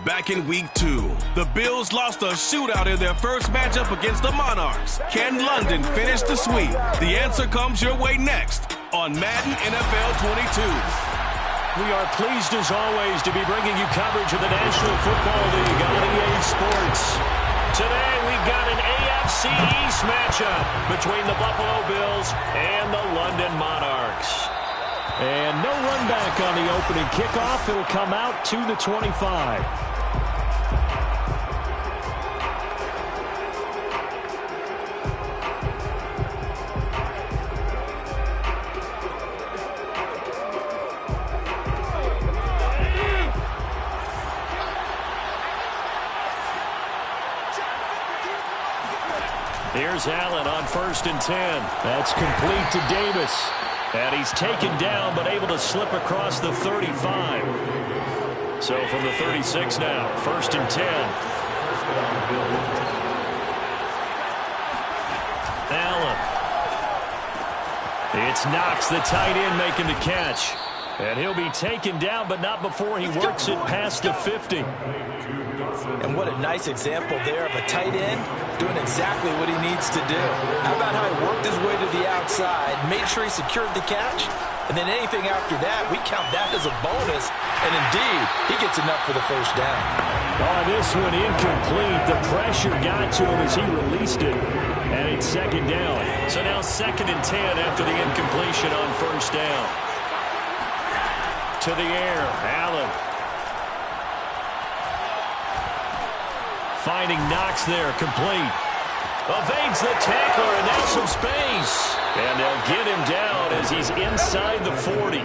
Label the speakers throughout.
Speaker 1: Back in week 2, the Bills lost a shootout in their first matchup against the Monarchs. Can London finish the sweep? The answer comes your way next on Madden NFL 22.
Speaker 2: We are pleased as always to be bringing you coverage of the National Football League on EA Sports. Today we've got an AFC East matchup between the Buffalo Bills and the London Monarchs. And no run back on the opening kickoff. It'll come out to the 25. Here's Allen on 1st and 10. That's complete to Davis. And he's taken down, but able to slip across the 35. So from the 36 now, 1st and 10. Allen. It's Knox, the tight end, making the catch. And he'll be taken down, but not before he works it past the 50.
Speaker 3: And what a nice example there of a tight end doing exactly what he needs to do. How about how he worked his way to the outside, made sure he secured the catch, and then anything after that, we count that as a bonus. And indeed, he gets enough for the first down.
Speaker 2: Oh, this one incomplete. The pressure got to him as he released it. And it's 2nd down. So now 2nd and 10 after the incompletion on 1st down. To the air, Allen. Finding Knox there, complete. Evades the tackler, and now some space. And they'll get him down as he's inside the 40.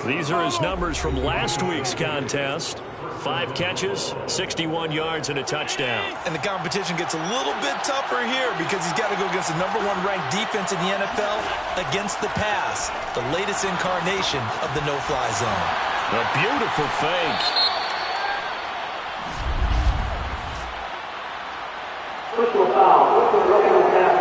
Speaker 2: These are his numbers from last week's contest. 5 catches, 61 yards, and a touchdown.
Speaker 3: And the competition gets a little bit tougher here because he's got to go against the #1 ranked defense in the NFL against the pass, the latest incarnation of the no-fly zone.
Speaker 2: A beautiful fake.
Speaker 4: Personal foul. Personal pass.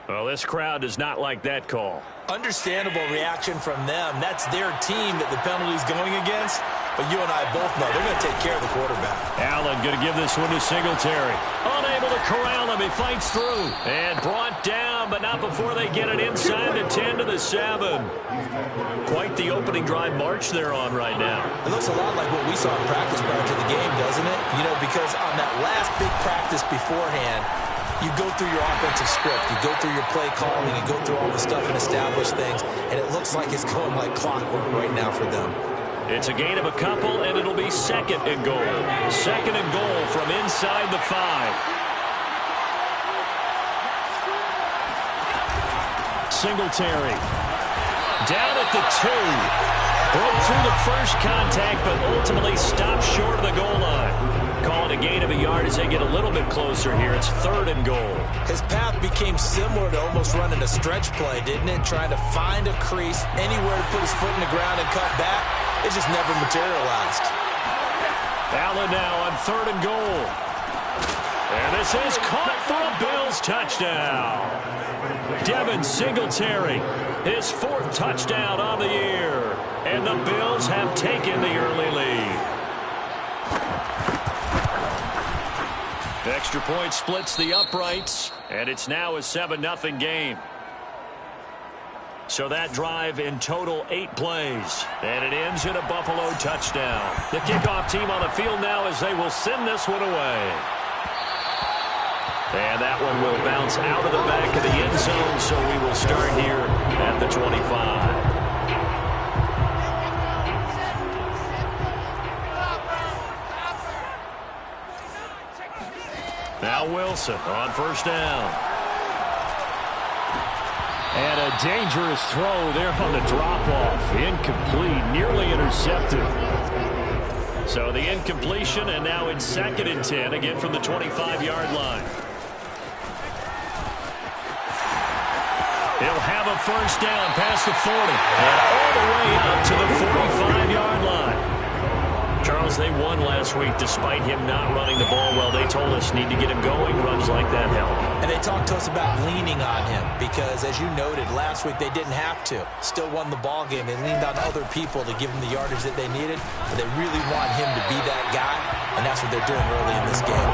Speaker 2: Well, this crowd does not like that call.
Speaker 3: Understandable reaction from them. That's their team that the penalty's going against. But you and I both know they're going to take care of the quarterback.
Speaker 2: Allen going to give this one to Singletary. Unable to corral him. He fights through. And brought down, but not before they get it inside the 10 to the 7. Quite the opening drive march they're on right now.
Speaker 3: It looks a lot like what we saw in practice prior to the game, doesn't it? You know, because on that last big practice beforehand, you go through your offensive script, you go through your play calling, you go through all the stuff and establish things, and it looks like it's going like clockwork right now for them.
Speaker 2: It's a gain of a couple, and it'll be 2nd and goal. 2nd and goal from inside the 5. Singletary. Down at the 2. Broke through the first contact, but ultimately stopped short of the goal line. Call it a gain of a yard as they get a little bit closer here. It's 3rd and goal.
Speaker 3: His path became similar to almost running a stretch play, didn't it? Trying to find a crease, anywhere to put his foot in the ground and cut back. It just never materialized.
Speaker 2: Allen now on 3rd and goal. And this is caught for a Bills touchdown. Devin Singletary, his 4th touchdown on the year. And the Bills have taken the early lead. Extra point splits the uprights, and it's now a 7-0 game. So that drive in total 8 plays, and it ends in a Buffalo touchdown. The kickoff team on the field now as they will send this one away. And that one will bounce out of the back of the end zone, so we will start here at the 25. Now Wilson on 1st down. And a dangerous throw there on the drop-off. Incomplete, nearly intercepted. So the incompletion, and now it's 2nd and 10, again from the 25-yard line. He'll have a 1st down past the 40. And all the way out to the 45-yard line. Charles Bills, they won last week despite him not running the ball well. They told us need to get him going. Runs like that help.
Speaker 3: And they talked to us about leaning on him because, as you noted, last week they didn't have to. Still won the ball game. They leaned on other people to give them the yardage that they needed. But they really want him to be that guy, and that's what they're doing early in this game.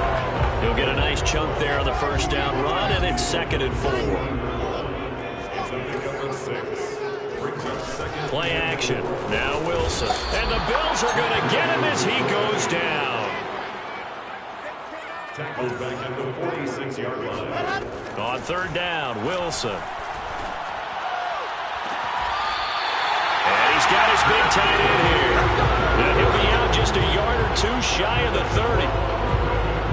Speaker 2: He'll get a nice chunk there on the first down run, and it's 2nd and 4. Play action. Now Wilson. And the Bills are going to get him as he goes down.
Speaker 5: Tackled back at the 46-yard line.
Speaker 2: On 3rd down, Wilson. And he's got his big tight end here. And he'll be out just a yard or two shy of the 30.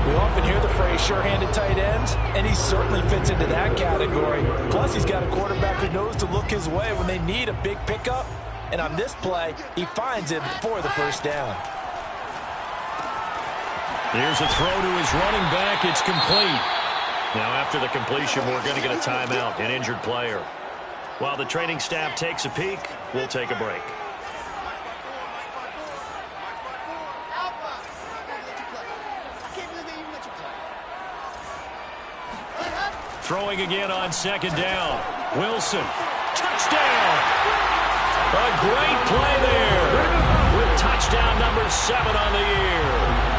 Speaker 3: We often hear the phrase sure-handed tight ends, and he certainly fits into that category. Plus, he's got a quarterback who knows to look his way when they need a big pickup. And on this play, he finds it for the first down.
Speaker 2: Here's a throw to his running back. It's complete. Now, after the completion, we're going to get a timeout, an injured player. While the training staff takes a peek, we'll take a break. Throwing again on 2nd down. Wilson. Touchdown! A great play there with touchdown number 7 on the year.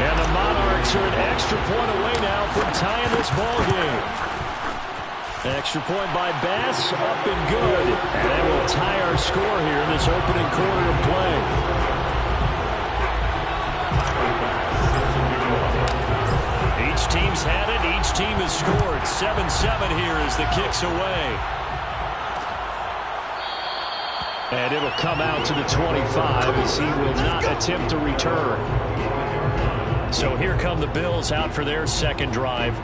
Speaker 2: And the Monarchs are an extra point away now from tying this ball game. Extra point by Bass, up and good. And that will tie our score here in this opening quarter of play. Each team's had it. Each team has scored. 7-7 here as the kick's away. And it'll come out to the 25 as he will not attempt to return. So here come the Bills out for their second drive.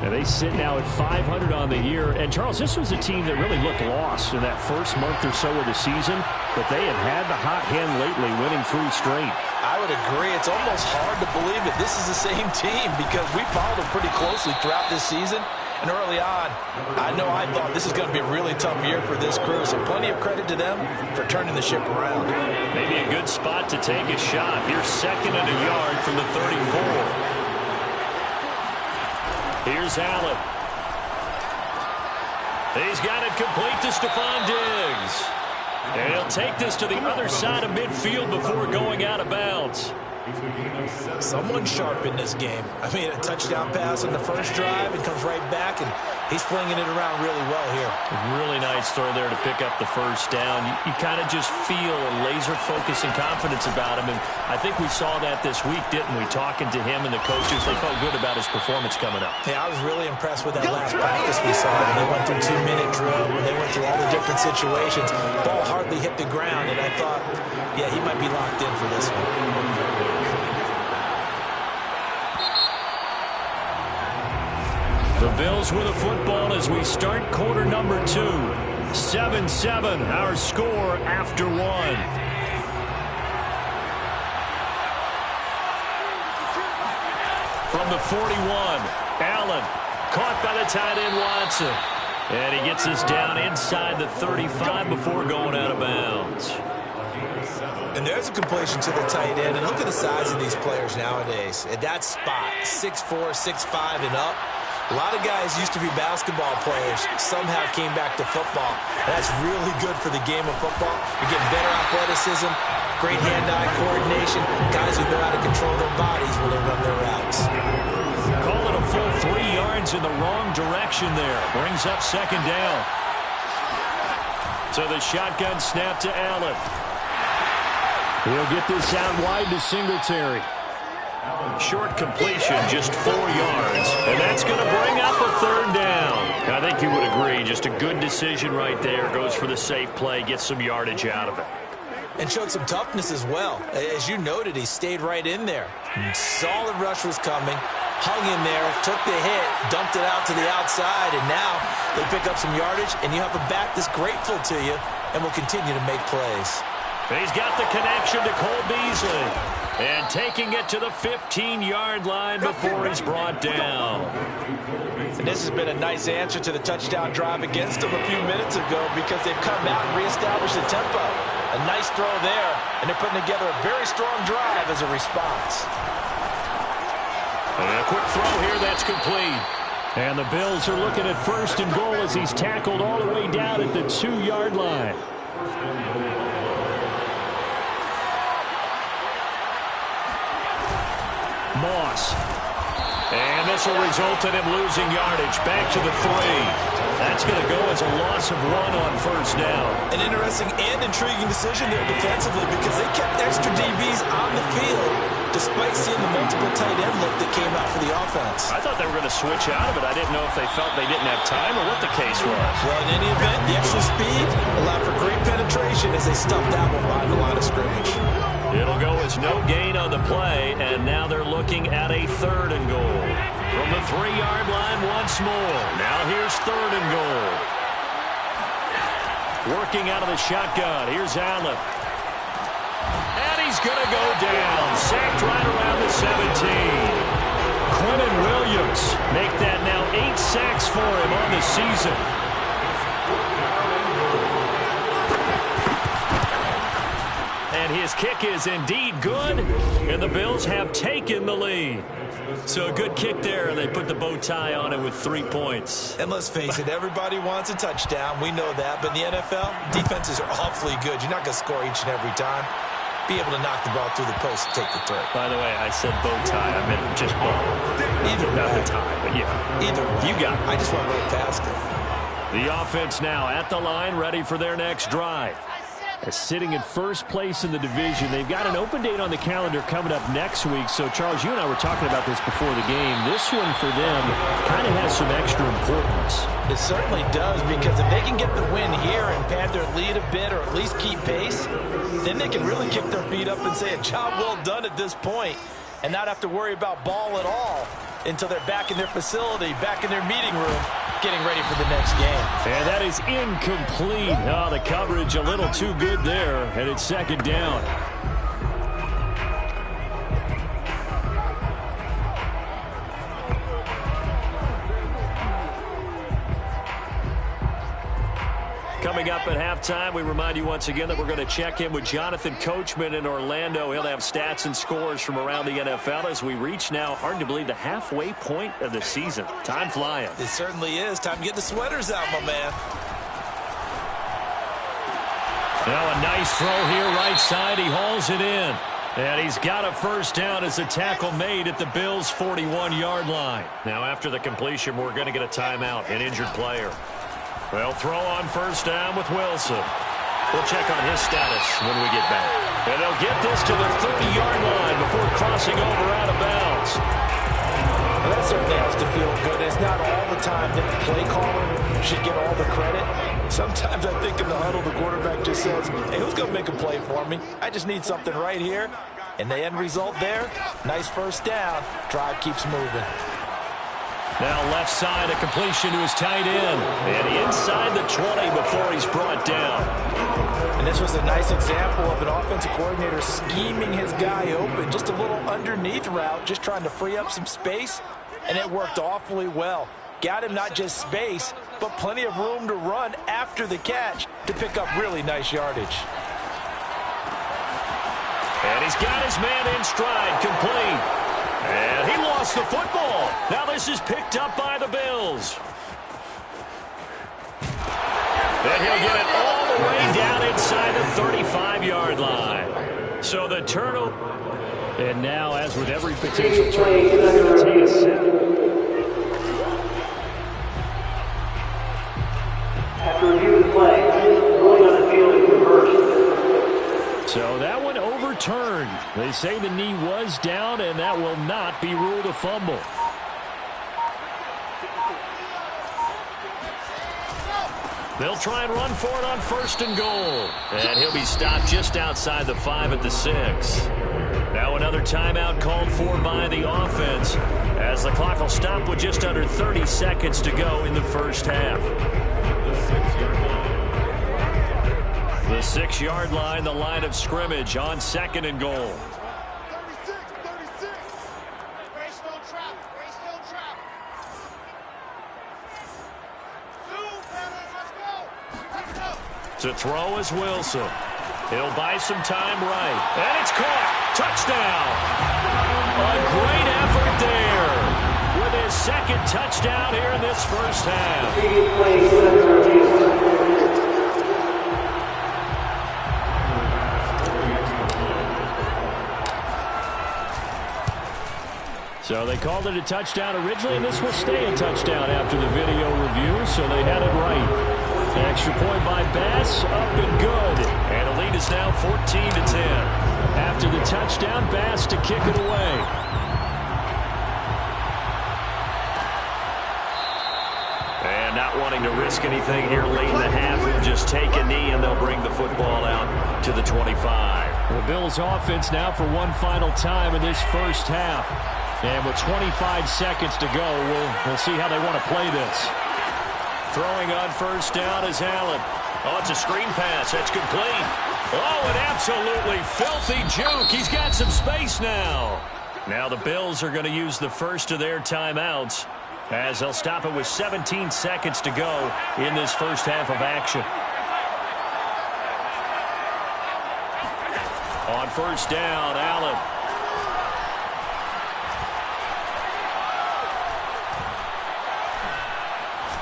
Speaker 2: And they sit now at 500 on the year. And, Charles, this was a team that really looked lost in that first month or so of the season. But they have had the hot hand lately, winning 3 straight.
Speaker 3: I would agree. It's almost hard to believe that this is the same team because we followed them pretty closely throughout this season. And early on, I thought this is going to be a really tough year for this crew. So plenty of credit to them for turning the ship around.
Speaker 2: Maybe a good spot to take a shot. Here's 2nd and a yard from the 34. Here's Allen. He's got it complete to Stephon Diggs. And he'll take this to the other side of midfield before going out of bounds.
Speaker 3: Someone sharp in this game. I mean, a touchdown pass on the first drive and comes right back, and he's flinging it around really well here.
Speaker 2: Really nice throw there to pick up the first down. You kind of just feel a laser focus and confidence about him, and I think we saw that this week, didn't we? Talking to him and the coaches, they felt good about his performance coming up.
Speaker 3: Yeah, I was really impressed with that last practice we saw when they went through 2-minute drill, when they went through all the different situations. Ball hardly hit the ground, and I thought, yeah, he might be locked in for this one.
Speaker 2: The Bills with a football as we start quarter number 2. 7-7, our score after 1. From the 41, Allen caught by the tight end Watson. And he gets us down inside the 35 before going out of bounds.
Speaker 3: And there's a completion to the tight end. And look at the size of these players nowadays. At that spot, 6'4", 6'5", and up. A lot of guys used to be basketball players, somehow came back to football. That's really good for the game of football. You're getting better athleticism, great hand-eye coordination, guys who know how to control their bodies when they run their routes.
Speaker 2: Call it a full 3 yards in the wrong direction there. Brings up 2nd down. So the shotgun snap to Allen. He'll get this out wide to Singletary. Short completion, just 4 yards. And that's going to bring up a 3rd down. I think you would agree, just a good decision right there. Goes for the safe play, gets some yardage out of it.
Speaker 3: And showed some toughness as well. As you noted, he stayed right in there. Saw the rush was coming, hung in there, took the hit, dumped it out to the outside, and now they pick up some yardage, and you have a back that's grateful to you and will continue to make plays.
Speaker 2: He's got the connection to Cole Beasley. And taking it to the 15-yard line before he's brought down.
Speaker 3: And this has been a nice answer to the touchdown drive against them a few minutes ago because they've come out and reestablished the tempo. A nice throw there, and they're putting together a very strong drive as a response.
Speaker 2: And a quick throw here, that's complete. And the Bills are looking at 1st and goal as he's tackled all the way down at the 2-yard line. Moss. And this will result in him losing yardage. Back to the 3. That's going to go as a loss of 1 on 1st down.
Speaker 3: An interesting and intriguing decision there defensively because they kept extra DBs on the field despite seeing the multiple tight end look that came out for the offense.
Speaker 2: I thought they were going to switch out of it. I didn't know if they felt they didn't have time or what the case was.
Speaker 3: Well, in any event, the extra speed allowed for great penetration as they stuffed that one behind the line of scrimmage.
Speaker 2: It'll go as no gain on the play, and now they're looking at a 3rd and goal. From the 3-yard line once more. Now here's 3rd and goal. Working out of the shotgun. Here's Allen. And he's going to go down. Sacked right around the 17. Quentin Williams make that now 8 sacks for him on the season. And his kick is indeed good, and the Bills have taken the lead. So a good kick there, and they put the bow tie on it with 3 points.
Speaker 3: And let's face it, everybody wants a touchdown. We know that. But in the NFL, defenses are awfully good. You're not going to score each and every time. Be able to knock the ball through the post and take the throw.
Speaker 2: By the way, I said bow tie. I meant just bow.
Speaker 3: Either
Speaker 2: not
Speaker 3: way.
Speaker 2: the tie, but yeah.
Speaker 3: Either way.
Speaker 2: You got it.
Speaker 3: I just went right past it.
Speaker 2: The offense now at the line, ready for their next drive. Sitting in 1st place in the division. They've got an open date on the calendar coming up next week. So, Charles, you and I were talking about this before the game. This one for them kind of has some extra importance.
Speaker 3: It certainly does, because if they can get the win here and pad their lead a bit or at least keep pace, then they can really kick their feet up and say a job well done at this point and not have to worry about ball at all until they're back in their facility, back in their meeting room, getting ready for the next game.
Speaker 2: And that is incomplete. Oh, the coverage a little too good there, and it's 2nd down. Coming up at halftime, we remind you once again that we're going to check in with Jonathan Coachman in Orlando. He'll have stats and scores from around the NFL as we reach now, hard to believe, the halfway point of the season. Time flying.
Speaker 3: It certainly is. Time to get the sweaters out, my man.
Speaker 2: Now a nice throw here, right side. He hauls it in. And he's got a 1st down as a tackle made at the Bills' 41-yard line. Now after the completion, we're going to get a timeout, an injured player. Well, throw on 1st down with Wilson. We'll check on his status when we get back. And they'll get this to the 30-yard line before crossing over out of bounds.
Speaker 3: Well, that certainly has to feel good. It's not all the time that the play caller should get all the credit. Sometimes I think in the huddle, the quarterback just says, hey, who's going to make a play for me? I just need something right here. And the end result there, nice 1st down. Drive keeps moving.
Speaker 2: Now left side, a completion to his tight end. And inside the 20 before he's brought down.
Speaker 3: And this was a nice example of an offensive coordinator scheming his guy open. Just a little underneath route, just trying to free up some space. And it worked awfully well. Got him not just space, but plenty of room to run after the catch to pick up really nice yardage.
Speaker 2: And he's got his man in stride, complete. And he lost the football. Now this is picked up by the Bills. And he'll get it all the way down inside the 35-yard line. So the turnover. And now, as with every potential turnover, it's a 7.
Speaker 4: After review the play, going on the field is reversed.
Speaker 2: So that one overturned. They say the knee was down, and that will not be ruled a fumble. They'll try and run for it on 1st and goal. And he'll be stopped just outside the 5 at the 6. Now another timeout called for by the offense, as the clock will stop with just under 30 seconds to go in the 1st half. The 6-yard line, the line of scrimmage on 2nd and goal. To throw is Wilson. He'll buy some time right. And it's caught. Touchdown. A great effort there with his second touchdown here in this first half. So they called it a touchdown originally, and this will stay a touchdown after the video review, so they had it right. An extra point by Bass, up and good. And the lead is now 14-10. After the touchdown, Bass to kick it away. And not wanting to risk anything here late in the half, he'll just take a knee, and they'll bring the football out to the 25. The Bills offense now for one final time in this first half. And with 25 seconds to go, we'll see how they want to play this. Throwing on first down is Allen. Oh, it's a screen pass. That's complete. Oh, an absolutely filthy juke. He's got some space now. Now the Bills are going to use the first of their timeouts as they'll stop it with 17 seconds to go in this first half of action. On first down, Allen.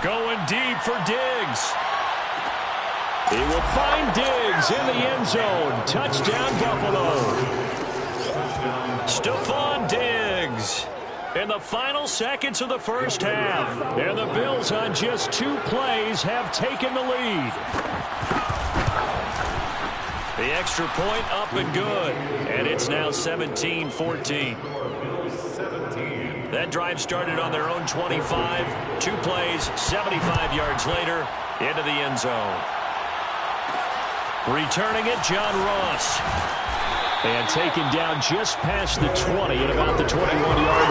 Speaker 2: Going deep for Diggs. He will find Diggs in the end zone. Touchdown, Buffalo. Stephon Diggs in the final seconds of the first half. And the Bills on just 2 plays have taken the lead. The extra point up and good. And it's now 17-14. That drive started on their own 25. 2 plays, 75 yards later, into the end zone. Returning it, John Ross. And taken down just past the 20 at about the 21-yard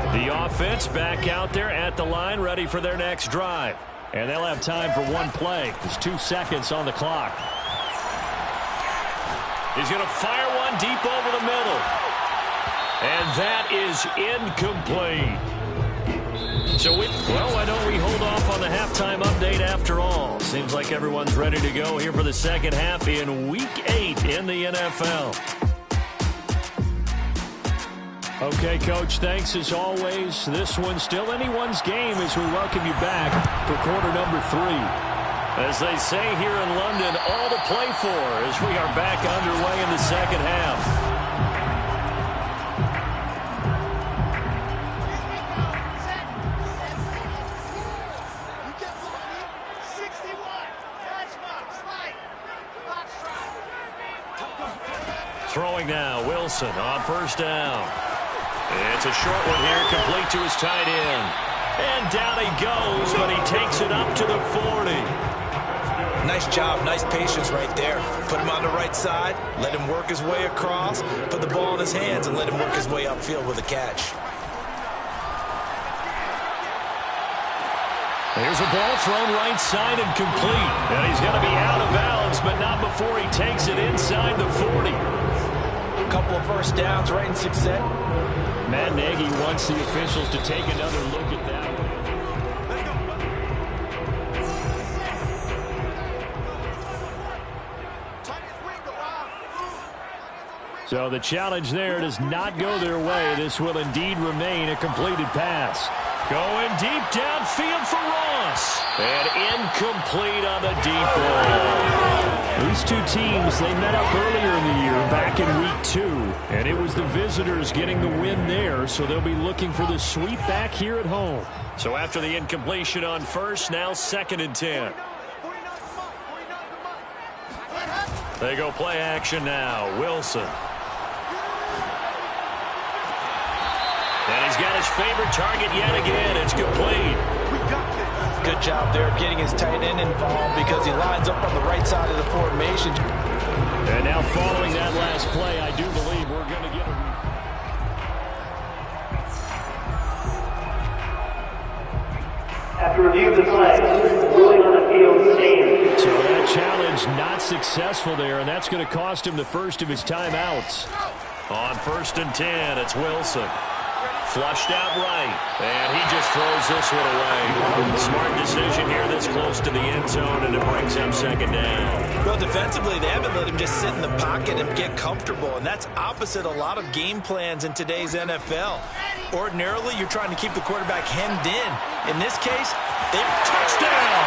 Speaker 2: line. The offense back out there at the line, ready for their next drive. And they'll have time for 1 play. There's 2 seconds on the clock. He's going to fire one deep over the middle. And that is incomplete. So, why don't we hold off on the halftime update after all? Seems like everyone's ready to go here for the second half in Week 8 in the NFL. Okay, Coach, thanks as always. This one's still anyone's game as we welcome you back for quarter number 3. As they say here in London, all to play for as we are back underway in the second half. Throwing now, Wilson on first down. It's a short one here, complete to his tight end. And down he goes, but he takes it up to the 40.
Speaker 3: Nice job, nice patience right there. Put him on the right side, let him work his way across, put the ball in his hands, and let him work his way upfield with a catch.
Speaker 2: Here's a ball thrown right side and complete. And he's going to be out of bounds, but not before he takes it inside the 40.
Speaker 3: A couple of first downs right in success.
Speaker 2: Matt Nagy wants the officials to take another look at that. So the challenge there does not go their way. This will indeed remain a completed pass. Going deep downfield for Ross. And incomplete on the deep ball. These 2 teams, they met up earlier in the year, back in Week 2. And it was the visitors getting the win there, so they'll be looking for the sweep back here at home. So after the incompletion on first, now 2nd and 10. They go play action now. Wilson. And he's got his favorite target yet again. It's complete.
Speaker 3: Good job there of getting his tight end involved because he lines up on the right side of the formation.
Speaker 2: And now following that last play, I do believe we're going to get a...
Speaker 4: After review of the play, ruling on the field stands.
Speaker 2: So that challenge not successful there, and that's going to cost him the first of his timeouts. On 1st and 10, it's Wilson. Flushed out right, and he just throws this one away. Smart decision here this close to the end zone, and it brings up second down.
Speaker 3: Well, defensively, they haven't let him just sit in the pocket and get comfortable, and that's opposite a lot of game plans in today's NFL. Ordinarily, you're trying to keep the quarterback hemmed in. In this case, they've touchdown.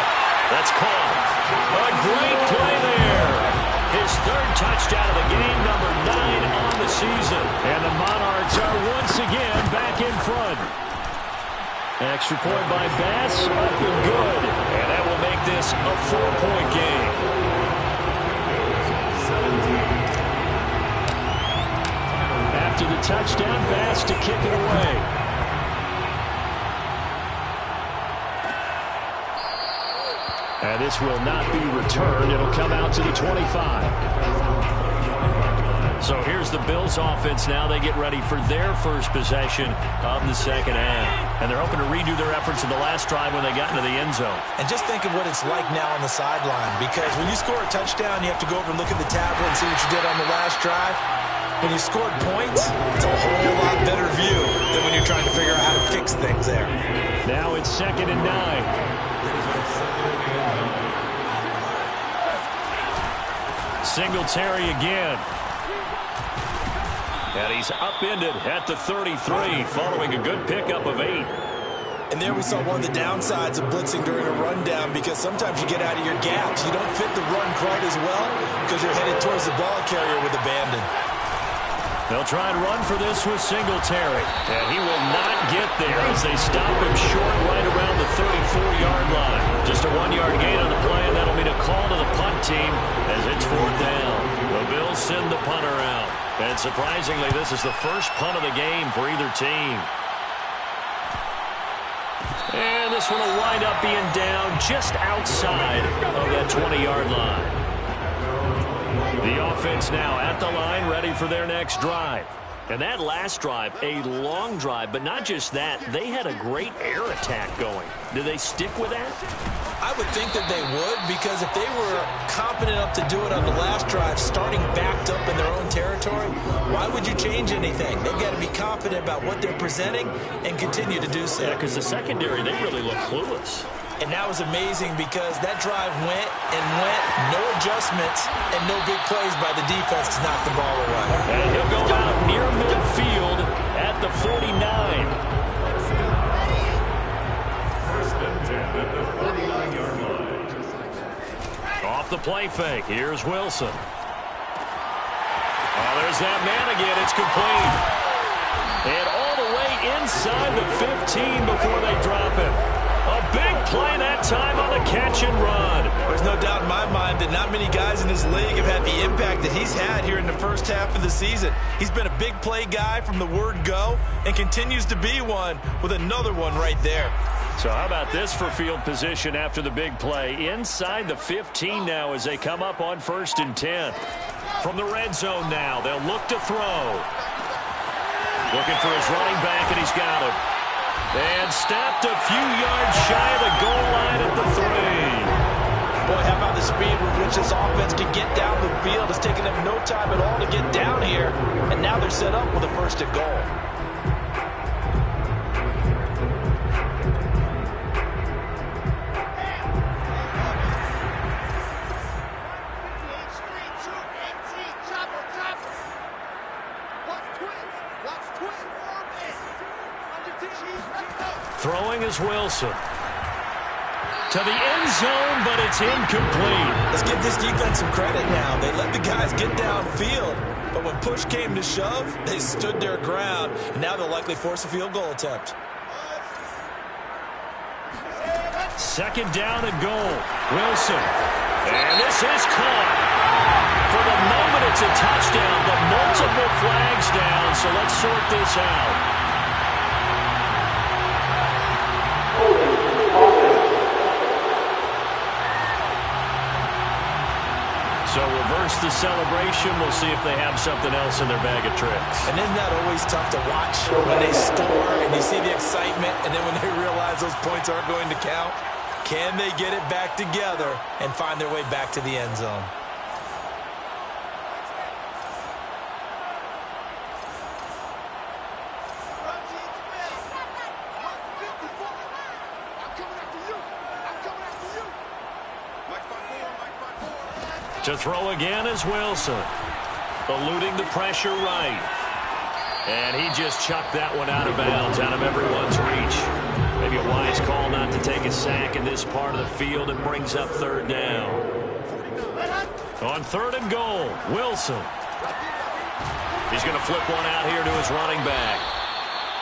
Speaker 2: That's caught. A great play there. His third touchdown of the game, number 9 on the season. And the Monarchs are once again back in front. Extra point by Bass, up and good. And that will make this a 4-point game. After the touchdown, Bass to kick it away. And this will not be returned. It'll come out to the 25. So here's the Bills offense now. They get ready for their first possession of the second half. And they're hoping to redo their efforts in the last drive when they got into the end zone.
Speaker 3: And just think of what it's like now on the sideline. Because when you score a touchdown, you have to go over and look at the tablet and see what you did on the last drive. When you scored points, it's a whole lot better view than when you're trying to figure out how to fix things there.
Speaker 2: Now it's 2nd and 9. Singletary again. And he's upended at the 33, following a good pickup of 8.
Speaker 3: And there we saw one of the downsides of blitzing during a rundown, because sometimes you get out of your gaps. You don't fit the run quite as well because you're headed towards the ball carrier with abandon.
Speaker 2: They'll try and run for this with Singletary. And he will not get there as they stop him short right around the 34-yard line. Just a 1-yard gain on the play, and that'll mean a call to the punt team as it's 4th down. The Bills send the punter out. And surprisingly, this is the first punt of the game for either team. And this one will wind up being down just outside of that 20-yard line. The offense now at the line, ready for their next drive. And that last drive, a long drive, but not just that. They had a great air attack going. Do they stick with that?
Speaker 3: I would think that they would, because if they were competent enough to do it on the last drive, starting backed up in their own territory, why would you change anything? They've got to be confident about what they're presenting and continue to do so.
Speaker 2: Yeah, because the secondary, they really look clueless.
Speaker 3: And that was amazing because that drive went and went, no adjustments, and no big plays by the defense to knock the ball away.
Speaker 2: And he'll go out near midfield at the 49.
Speaker 5: First and 10 at the 49-yard line.
Speaker 2: Off the play fake, here's Wilson. Oh, there's that man again. It's complete. And all the way inside the 15 before they drop him. A big play that time on the catch and run.
Speaker 3: There's no doubt in my mind that not many guys in this league have had the impact that he's had here in the first half of the season. He's been a big play guy from the word go and continues to be one with another one right there.
Speaker 2: So how about this for field position after the big play? Inside the 15 now as they come up on 1st and 10. From the red zone now, they'll look to throw. Looking for his running back, and he's got him. And stopped a few yards shy of the goal line at the 3.
Speaker 3: Boy, how about the speed with which this offense can get down the field? It's taken them no time at all to get down here. And now they're set up with a 1st and goal.
Speaker 2: Throwing is Wilson. To the end zone, but it's incomplete.
Speaker 3: Let's give this defense some credit now. They let the guys get downfield, but when push came to shove, they stood their ground, and now they'll likely force a field goal attempt.
Speaker 2: 2nd down and goal. Wilson. And this is caught. For the moment, it's a touchdown, but multiple flags down, so let's sort this out. So reverse the celebration. We'll see if they have something else in their bag of tricks.
Speaker 3: And isn't that always tough to watch when they score and you see the excitement, and then when they realize those points aren't going to count? Can they get it back together and find their way back to the end zone?
Speaker 2: To throw again is Wilson. Eluding the pressure right. And he just chucked that one out of bounds, out of everyone's reach. Maybe a wise call not to take a sack in this part of the field. It brings up third down. On third and goal, Wilson. He's going to flip one out here to his running back.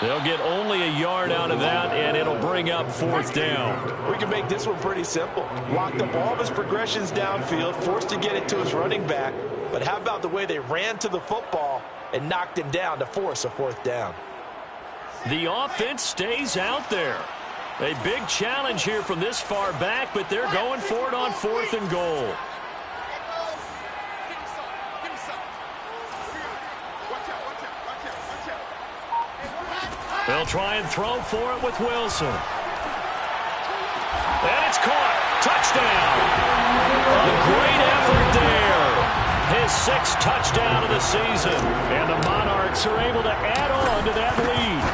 Speaker 2: They'll get only a yard out of that, and it'll bring up fourth down.
Speaker 3: We can make this one pretty simple. Locked up all of his progressions downfield, forced to get it to his running back. But how about the way they ran to the football and knocked him down to force a fourth down?
Speaker 2: The offense stays out there. A big challenge here from this far back, but they're going for it on fourth and goal. They'll try and throw for it with Wilson. And it's caught. Touchdown. A great effort there. His sixth touchdown of the season. And the Monarchs are able to add on to that lead.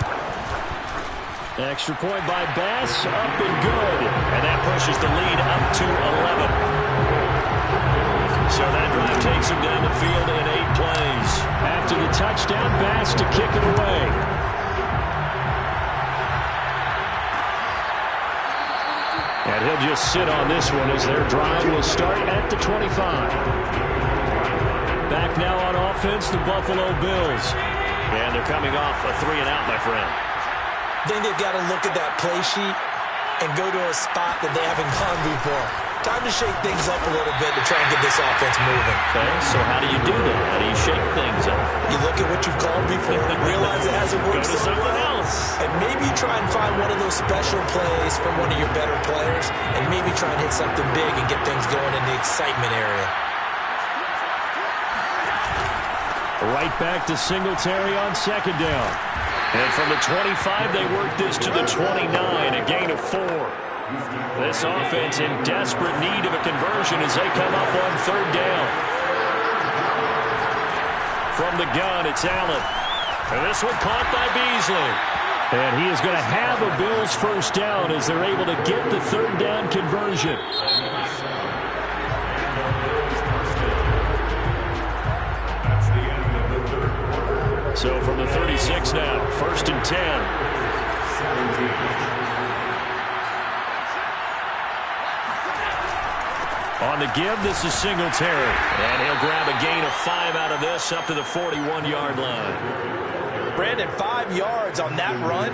Speaker 2: Extra point by Bass, up and good. And that pushes the lead up to 11. So that drive takes him down the field in 8 plays. After the touchdown, Bass to kick it away. And he'll just sit on this one as their drive will start at the 25. Back now on offense, the Buffalo Bills. And they're coming off a 3-and-out, my friend.
Speaker 3: I think they've got to look at that play sheet and go to a spot that they haven't gone before. Time to shake things up a little bit to try and get this offense moving.
Speaker 2: Okay, so how do you do that? How do you shake things up?
Speaker 3: You look at what you've called before, realize it hasn't worked
Speaker 2: Go to something else.
Speaker 3: and maybe try and find one of those special plays from one of your better players, and maybe try and hit something big and get things going in the excitement area.
Speaker 2: Right back to Singletary on second down. And from the 25, they work this to the 29, a gain of 4. This offense in desperate need of a conversion as they come up on third down. From the gun, it's Allen. And this one caught by Beasley. And he is going to have a Bills first down as they're able to get the third down conversion.
Speaker 5: That's the end of the third quarter.
Speaker 2: So from the 36 now, first and 10.
Speaker 5: 17.
Speaker 2: On the give, this is Singletary. And he'll grab a gain of 5 out of this up to the 41-yard line.
Speaker 3: Brandon, 5 yards on that run.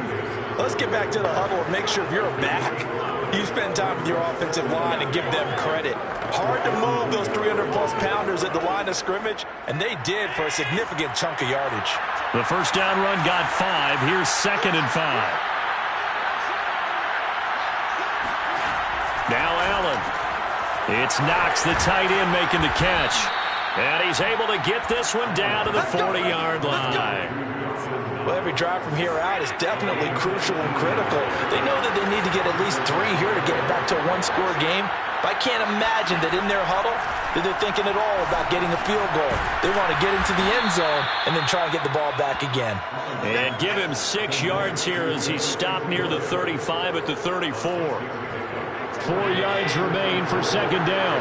Speaker 3: Let's get back to the huddle and make sure if you're back, you spend time with your offensive line and give them credit. Hard to move those 300-plus pounders at the line of scrimmage, and they did for a significant chunk of yardage.
Speaker 2: The first down run got 5. Here's second and 5. Now Allen. It's Knox, the tight end, making the catch. And he's able to get this one down to the 40-yard line.
Speaker 3: Well, every drive from here out is definitely crucial and critical. They know that they need to get at least 3 here to get it back to a one-score game. But I can't imagine that in their huddle that they're thinking at all about getting a field goal. They want to get into the end zone and then try and get the ball back again.
Speaker 2: And give him 6 yards here as he stopped near the 35 at the 34. 4 yards remain for second down.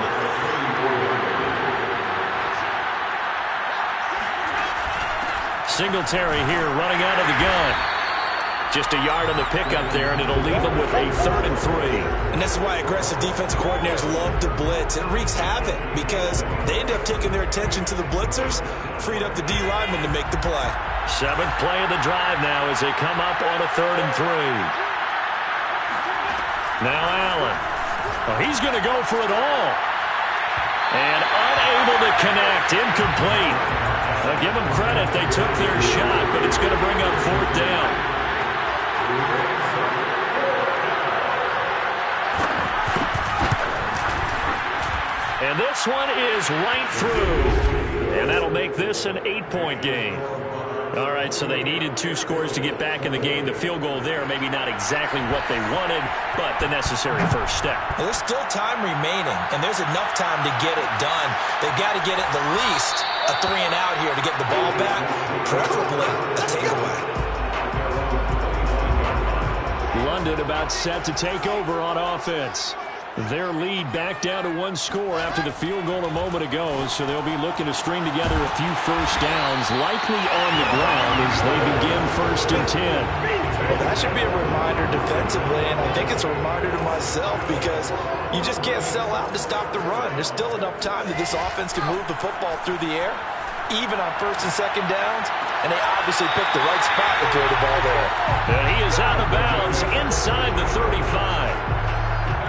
Speaker 2: Singletary here running out of the gun. Just a yard on the pickup there, and it'll leave him with a 3rd and 3.
Speaker 3: And this is why aggressive defensive coordinators love to blitz. It wreaks havoc because they end up taking their attention to the blitzers, freed up the D lineman to make the play.
Speaker 2: 7th play of the drive now as they come up on a 3rd and 3. Now Allen. Oh, he's going to go for it all. And unable to connect. Incomplete. I'll give them credit. They took their shot, but it's going to bring up 4th down. And this one is right through. And that'll make this an 8-point game. All right, so they needed 2 scores to get back in the game. The field goal there, maybe not exactly what they wanted, but the necessary first step.
Speaker 3: Well, there's still time remaining, and there's enough time to get it done. They've got to get at the least a 3-and-out here to get the ball back, preferably a takeaway.
Speaker 2: London about set to take over on offense. Their lead back down to one score after the field goal a moment ago, so they'll be looking to string together a few first downs, likely on the ground as they begin 1st and 10.
Speaker 3: Well, that should be a reminder defensively, and I think it's a reminder to myself because you just can't sell out to stop the run. There's still enough time that this offense can move the football through the air, even on 1st and 2nd downs, and they obviously picked the right spot to throw the ball there.
Speaker 2: And he is out of bounds inside the 35.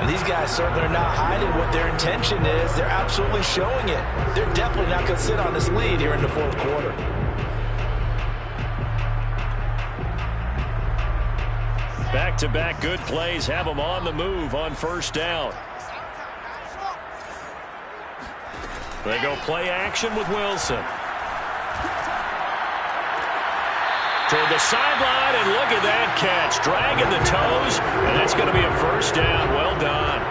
Speaker 3: And these guys certainly are not hiding what their intention is. They're absolutely showing it. They're definitely not going to sit on this lead here in the 4th quarter.
Speaker 2: Back-to-back good plays have them on the move on 1st down. They go play action with Wilson. Toward the sideline, and look at that catch. Dragging the toes, and that's going to be a 1st down. Well done.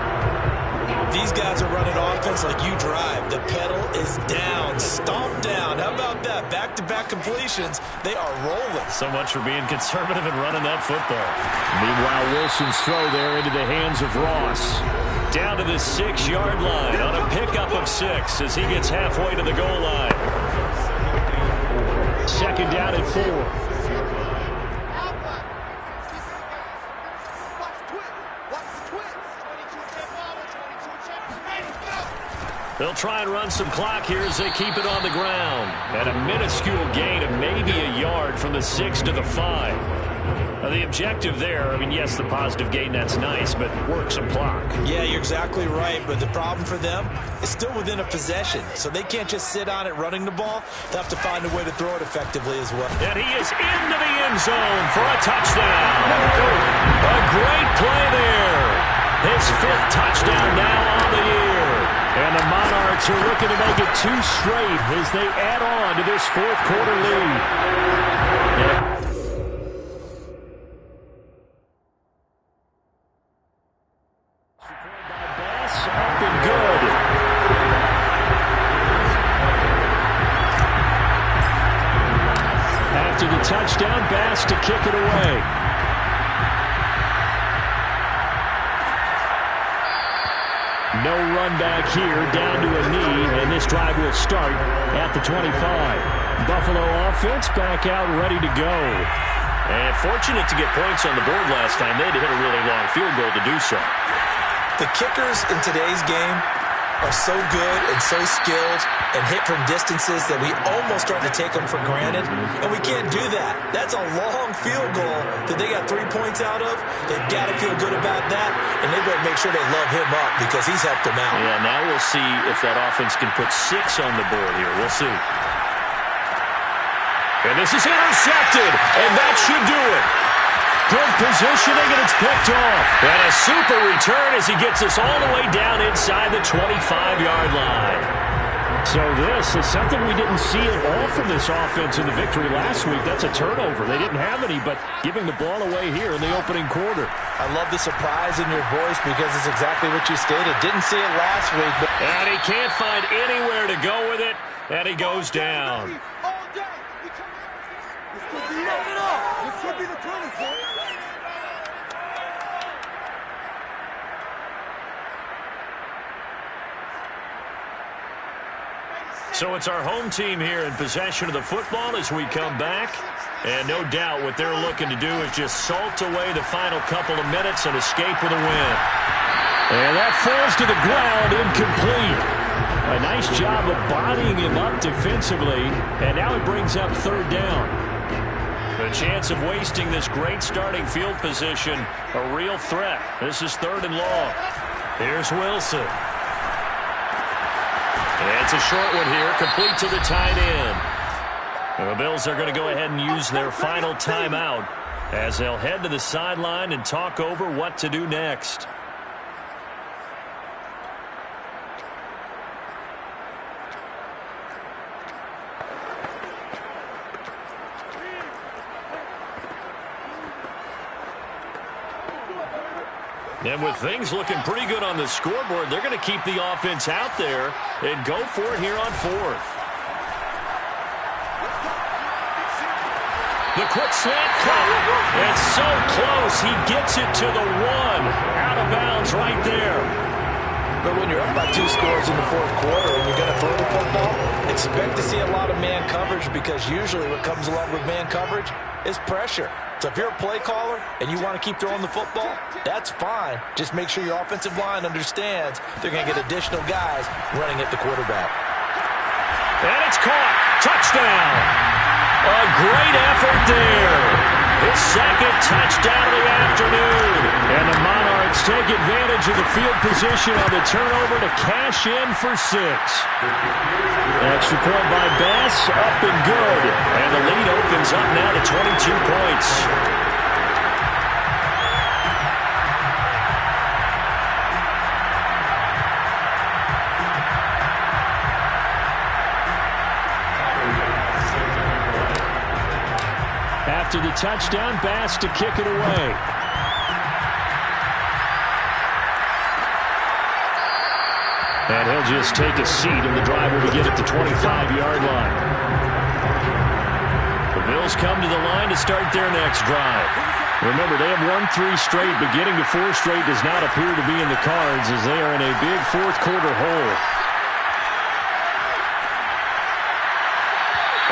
Speaker 3: These guys are running offense like you drive. The pedal is down, stomp down. How about that? Back-to-back completions. They are rolling.
Speaker 2: So much for being conservative and running that football. Meanwhile, Wilson's throw there into the hands of Ross. Down to the 6-yard line on a pickup of 6 as he gets halfway to the goal line. 2nd down and 4. They'll try and run some clock here as they keep it on the ground. At a minuscule gain of maybe a yard from the 6 to the 5. Now the objective there, I mean, yes, the positive gain, that's nice, but work some clock.
Speaker 3: Yeah, you're exactly right, but the problem for them is still within a possession, so they can't just sit on it running the ball. They'll have to find a way to throw it effectively as well.
Speaker 2: And he is into the end zone for a touchdown. A great play there. His 5th touchdown now on the year. And the Monarchs are looking to make it 2 straight as they add on to this 4th quarter lead. Bass up and good. After the touchdown, Bass to kick it away. No run back here, down to a knee, and this drive will start at the 25. Buffalo offense back out, ready to go. And fortunate to get points on the board last time. They had to hit a really long field goal to do so.
Speaker 3: The kickers in today's game are so good and so skilled and hit from distances that we almost start to take them for granted, and we can't do that. That's a long field goal that they got 3 points out of. They've got to feel good about that, and they better make sure they love him up because he's helped them out.
Speaker 2: Yeah, now we'll see if that offense can put 6 on the board here. We'll see. And this is intercepted, and that should do it. Good positioning, and it's picked off. And a super return as he gets us all the way down inside the 25-yard line. So this is something we didn't see at all from this offense in the victory last week. That's a turnover. They didn't have any, but giving the ball away here in the opening quarter.
Speaker 3: I love the surprise in your voice because it's exactly what you stated. Didn't see it last week. But
Speaker 2: and he can't find anywhere to go with it, and he goes down.
Speaker 6: This could be the turning point.
Speaker 2: So it's our home team here in possession of the football as we come back. And no doubt what they're looking to do is just salt away the final couple of minutes and escape with a win. And that falls to the ground, incomplete. A nice job of bodying him up defensively. And now it brings up 3rd down. The chance of wasting this great starting field position, a real threat. This is 3rd and long. Here's Wilson. And it's a short one here, complete to the tight end. And the Bills are going to go ahead and use their final timeout as they'll head to the sideline and talk over what to do next. And with things looking pretty good on the scoreboard, they're going to keep the offense out there and go for it here on 4th. The quick slant cut. It's so close. He gets it to the 1. Out of bounds right there.
Speaker 3: But when you're up by 2 scores in the fourth quarter and you're going to throw the football, expect to see a lot of man coverage, because usually what comes along with man coverage is pressure. So if you're a play caller and you want to keep throwing the football, that's fine. Just make sure your offensive line understands they're going to get additional guys running at the quarterback.
Speaker 2: And it's caught. Touchdown. A great effort there. His second touchdown of the afternoon. And the Monarchs take advantage of the field position on the turnover to cash in for 6. Extra point by Bass, up and good. And the lead opens up now to 22 points. After the touchdown, Bass to kick it away. And he'll just take a seat, and the drive will begin at the 25-yard line. The Bills come to the line to start their next drive. Remember, they have won 3 straight, but getting to 4 straight does not appear to be in the cards, as they are in a big fourth-quarter hole.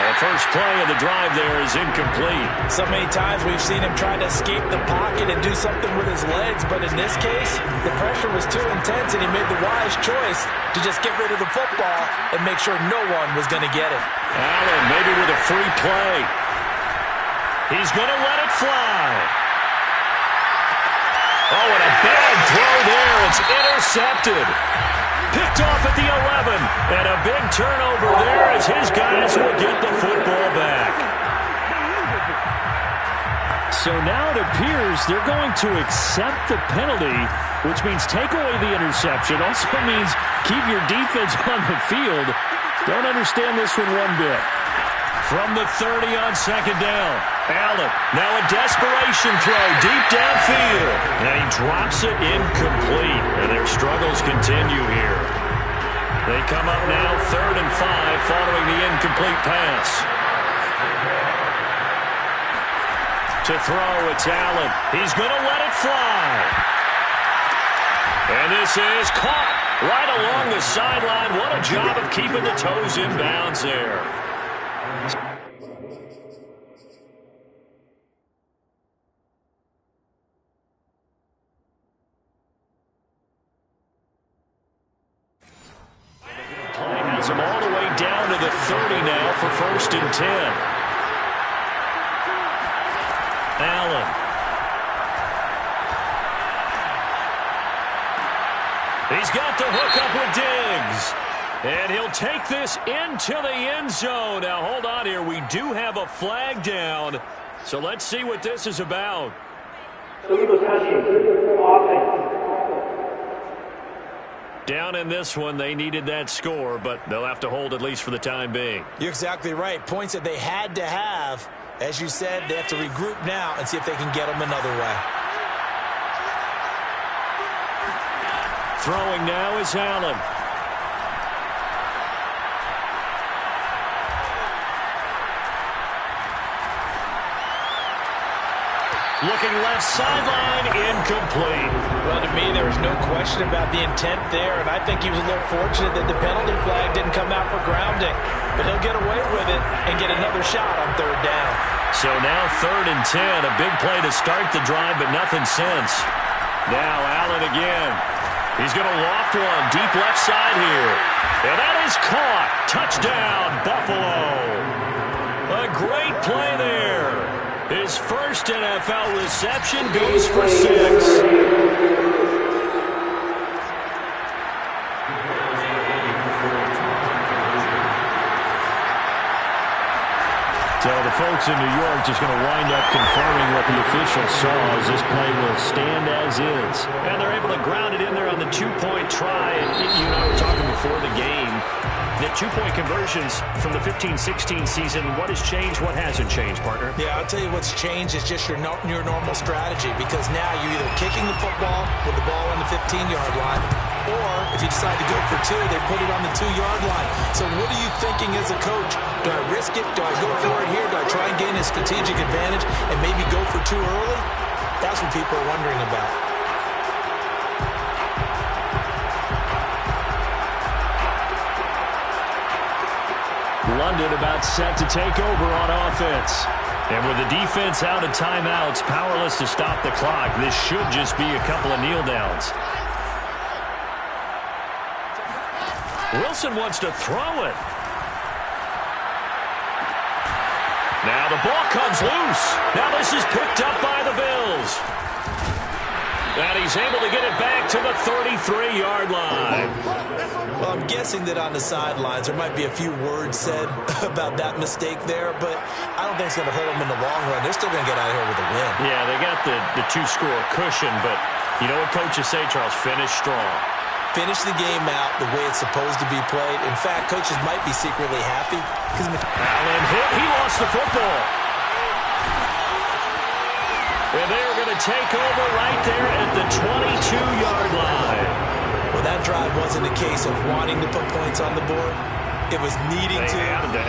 Speaker 2: The first play of the drive there is incomplete.
Speaker 3: So many times we've seen him try to escape the pocket and do something with his legs, but in this case, the pressure was too intense and he made the wise choice to just get rid of the football and make sure no one was going to get it.
Speaker 2: Allen maybe with a free play. He's going to let it fly. Oh, and a bad throw there. It's intercepted. Picked off at the 11, and a big turnover there as his guys will get the football back. So now it appears they're going to accept the penalty, which means take away the interception. Also means keep your defense on the field. Don't understand this one one bit. From the 30 on second down, Allen, now a desperation throw deep downfield. And he drops it incomplete, and their struggles continue here. They come up now 3rd and 5 following the incomplete pass. To throw, it's Allen. He's going to let it fly. And this is caught right along the sideline. What a job of keeping the toes in bounds there. Has him all the way down to the 30 now for 1st and 10. Allen. He's got the hook up with Diggs. And he'll take this into the end zone. Now, hold on here. We do have a flag down. So let's see what this is about. Down in this one, they needed that score, but they'll have to hold at least for the time being.
Speaker 3: You're exactly right. Points that they had to have. As you said, they have to regroup now and see if they can get them another way.
Speaker 2: Throwing now is Allen. Looking left sideline, incomplete.
Speaker 3: Well, to me, there was no question about the intent there, and I think he was a little fortunate that the penalty flag didn't come out for grounding. But he'll get away with it and get another shot on 3rd down.
Speaker 2: So now 3rd and 10, a big play to start the drive, but nothing since. Now Allen again. He's going to loft one deep left side here. And that is caught. Touchdown, Buffalo. A great play there. His first NFL reception goes for 6. So the folks in New York just going to wind up confirming what the official saw, as this play will stand as is. And they're able to ground it in there on the 2-point try. And you and I were talking before the game. The 2-point conversions from the 15-16 season, what has changed, what hasn't changed, partner?
Speaker 3: Yeah, I'll tell you what's changed is just your normal strategy, because now you're either kicking the football with the ball on the 15-yard line, or if you decide to go for 2, they put it on the 2-yard line. So what are you thinking as a coach? Do I risk it? Do I go for it here? Do I try and gain a strategic advantage and maybe go for 2 early? That's what people are wondering about.
Speaker 2: London about set to take over on offense. And with the defense out of timeouts, powerless to stop the clock, this should just be a couple of kneel downs. Wilson wants to throw it. Now the ball comes loose. Now this is picked up by the Bills. And he's able to get it back to the 33-yard line.
Speaker 3: Well, I'm guessing that on the sidelines there might be a few words said about that mistake there, but I don't think it's going to hurt them in the long run. They're still going to get out of here with a win.
Speaker 2: Yeah, they got the two-score cushion, but you know what coaches say, Charles? Finish strong.
Speaker 3: Finish the game out the way it's supposed to be played. In fact, coaches might be secretly happy.
Speaker 2: Allen hit. He lost the football. And they're going to take over right there at the 22-yard line.
Speaker 3: Well, that drive wasn't a case of wanting to put points on the board. It was needing to,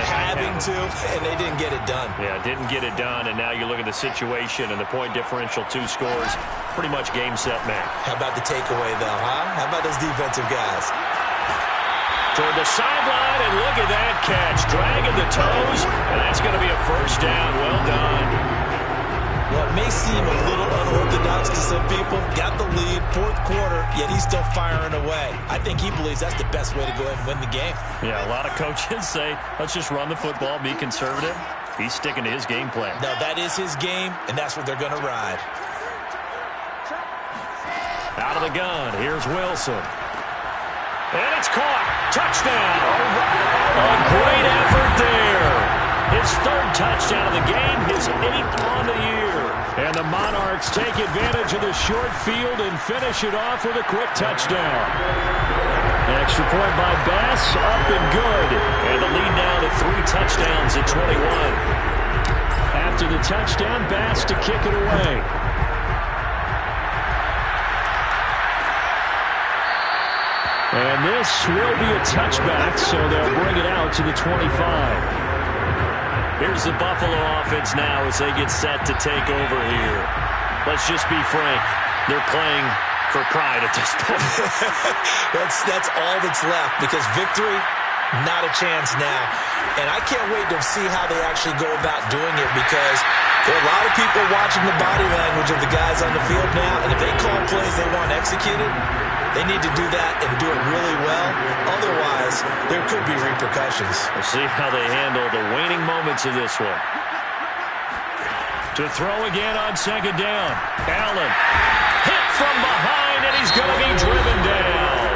Speaker 3: having to, and they didn't get it done.
Speaker 2: Yeah, didn't get it done, and now you look at the situation and the point differential, 2 scores, pretty much game, set, match.
Speaker 3: How about the takeaway, though, huh? How about those defensive guys?
Speaker 2: Toward the sideline, and look at that catch. Dragging the toes, and that's going to be a first down. Well done.
Speaker 3: Well, it may seem a little unorthodox to some people. Got the lead, 4th quarter, yet he's still firing away. I think he believes that's the best way to go ahead and win the game.
Speaker 2: Yeah, a lot of coaches say, let's just run the football, be conservative. He's sticking to his game plan.
Speaker 3: No, that is his game, and that's what they're going to ride.
Speaker 2: Out of the gun, here's Wilson. And it's caught. Touchdown. A great effort there. His 3rd touchdown of the game, his 8th on the year. And the Monarchs take advantage of the short field and finish it off with a quick touchdown. An extra point by Bass, up and good. And the lead now to 3 touchdowns at 21. After the touchdown, Bass to kick it away. And this will be a touchback, so they'll bring it out to the 25. Here's the Buffalo offense now as they get set to take over here. Let's just be frank. They're playing for pride at this point.
Speaker 3: That's all that's left, because victory, not a chance now. And I can't wait to see how they actually go about doing it, because there are a lot of people watching the body language of the guys on the field now, and if they call plays they want executed, they need to do that and do it really well. Otherwise, there could be repercussions.
Speaker 2: We'll see how they handle the waning moments of this one. To throw again on 2nd down. Allen hit from behind, and he's going to be driven down.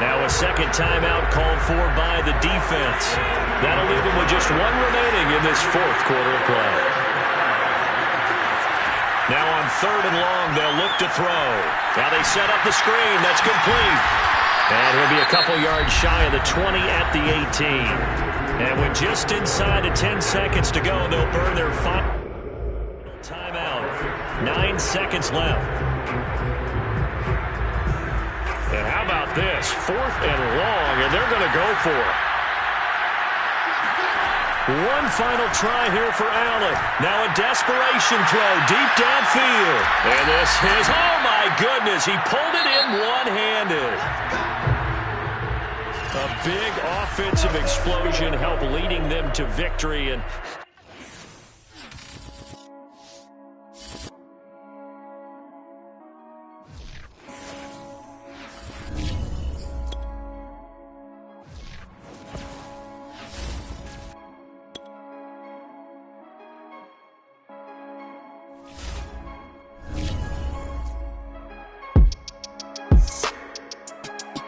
Speaker 2: Now a 2nd timeout called for by the defense. That'll leave them with just 1 remaining in this 4th quarter of play. Now on 3rd and long, they'll look to throw. Now they set up the screen. That's complete. And he'll be a couple yards shy of the 20 at the 18. And with just inside of 10 seconds to go, they'll burn their final timeout. 9 seconds left. And how about this? 4th and long, and they're going to go for it. One final try here for Allen. Now a desperation throw deep downfield. And this is, oh my goodness, he pulled it in one-handed. A big offensive explosion helped leading them to victory. And